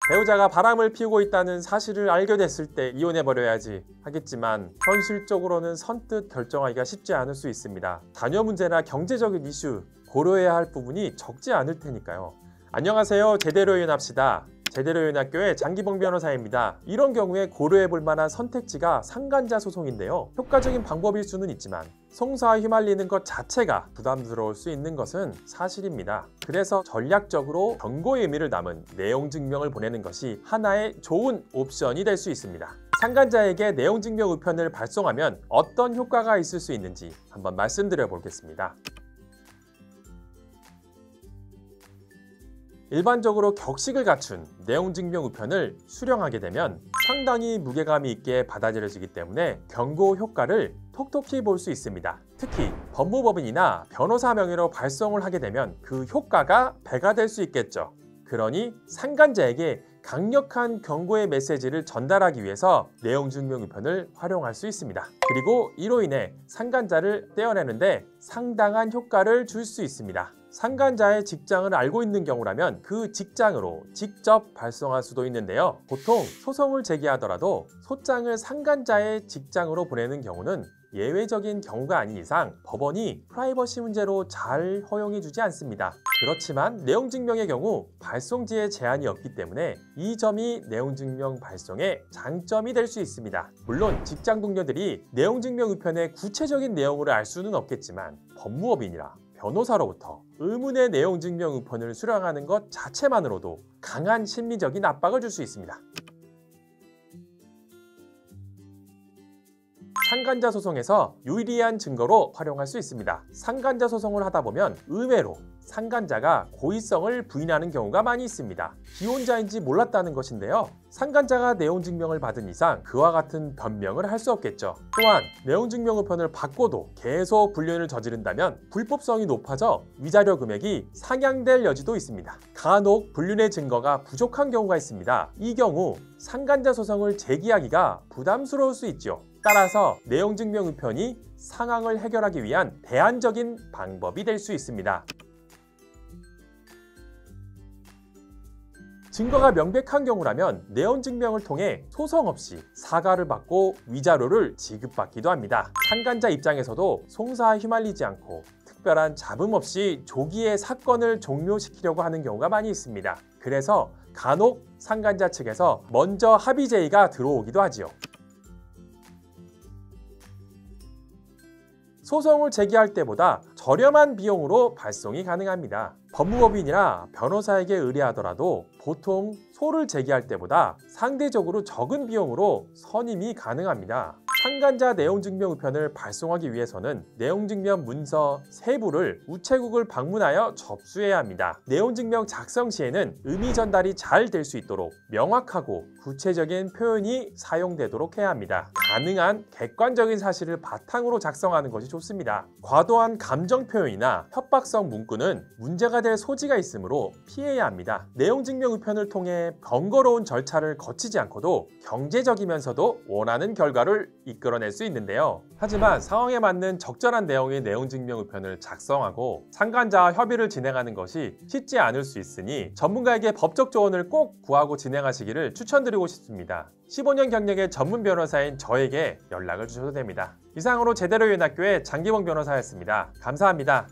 배우자가 바람을 피우고 있다는 사실을 알게 됐을 때 이혼해버려야지 하겠지만 현실적으로는 선뜻 결정하기가 쉽지 않을 수 있습니다. 자녀 문제나 경제적인 이슈 고려해야 할 부분이 적지 않을 테니까요. 안녕하세요. 제대로 이혼합시다. 제대로 이혼학교의 장기봉 변호사입니다. 이런 경우에 고려해볼 만한 선택지가 상간자 소송인데요. 효과적인 방법일 수는 있지만 송사에 휘말리는 것 자체가 부담스러울 수 있는 것은 사실입니다. 그래서 전략적으로 경고의 의미를 담은 내용 증명을 보내는 것이 하나의 좋은 옵션이 될 수 있습니다. 상간자에게 내용 증명 우편을 발송하면 어떤 효과가 있을 수 있는지 한번 말씀드려 보겠습니다. 일반적으로 격식을 갖춘 내용증명 우편을 수령하게 되면 상당히 무게감이 있게 받아들여지기 때문에 경고 효과를 톡톡히 볼 수 있습니다. 특히 법무법인이나 변호사 명의로 발송을 하게 되면 그 효과가 배가 될 수 있겠죠. 그러니 상간자에게 강력한 경고의 메시지를 전달하기 위해서 내용증명 우편을 활용할 수 있습니다. 그리고 이로 인해 상간자를 떼어내는데 상당한 효과를 줄 수 있습니다. 상간자의 직장을 알고 있는 경우라면 그 직장으로 직접 발송할 수도 있는데요. 보통 소송을 제기하더라도 소장을 상간자의 직장으로 보내는 경우는 예외적인 경우가 아닌 이상 법원이 프라이버시 문제로 잘 허용해주지 않습니다. 그렇지만 내용증명의 경우 발송지에 제한이 없기 때문에 이 점이 내용증명 발송의 장점이 될 수 있습니다. 물론 직장 동료들이 내용증명 우편의 구체적인 내용을 알 수는 없겠지만 법무법인이라 변호사로부터 의문의 내용증명 우편을 수령하는 것 자체만으로도 강한 심리적인 압박을 줄 수 있습니다. 상간자 소송에서 유리한 증거로 활용할 수 있습니다. 상간자 소송을 하다 보면 의외로 상간자가 고의성을 부인하는 경우가 많이 있습니다. 기혼자인지 몰랐다는 것인데요. 상간자가 내용증명을 받은 이상 그와 같은 변명을 할 수 없겠죠. 또한 내용증명 우편을 받고도 계속 불륜을 저지른다면 불법성이 높아져 위자료 금액이 상향될 여지도 있습니다. 간혹 불륜의 증거가 부족한 경우가 있습니다. 이 경우 상간자 소송을 제기하기가 부담스러울 수 있죠. 따라서 내용증명 우편이 상황을 해결하기 위한 대안적인 방법이 될 수 있습니다. 증거가 명백한 경우라면 내용증명을 통해 소송 없이 사과를 받고 위자료를 지급받기도 합니다. 상간자 입장에서도 송사에 휘말리지 않고 특별한 잡음 없이 조기에 사건을 종료시키려고 하는 경우가 많이 있습니다. 그래서 간혹 상간자 측에서 먼저 합의 제의가 들어오기도 하지요. 소송을 제기할 때보다 저렴한 비용으로 발송이 가능합니다. 법무법인이나 변호사에게 의뢰하더라도 보통 소를 제기할 때보다 상대적으로 적은 비용으로 선임이 가능합니다. 상간자 내용증명 우편을 발송하기 위해서는 내용증명 문서 세부를 우체국을 방문하여 접수해야 합니다. 내용증명 작성 시에는 의미 전달이 잘 될 수 있도록 명확하고 구체적인 표현이 사용되도록 해야 합니다. 가능한 객관적인 사실을 바탕으로 작성하는 것이 좋습니다. 과도한 감정 표현이나 협박성 문구는 문제가 될 소지가 있으므로 피해야 합니다. 내용증명 우편을 통해 번거로운 절차를 거치지 않고도 경제적이면서도 원하는 결과를 이끌어낼 수 있는데요. 하지만 상황에 맞는 적절한 내용의 내용증명 우편을 작성하고 상간자와 협의를 진행하는 것이 쉽지 않을 수 있으니 전문가에게 법적 조언을 꼭 구하고 진행하시기를 추천드리고 싶습니다. 15년 경력의 전문 변호사인 저에게 연락을 주셔도 됩니다. 이상으로 제대로 이혼학교의 장기봉 변호사였습니다. 감사합니다.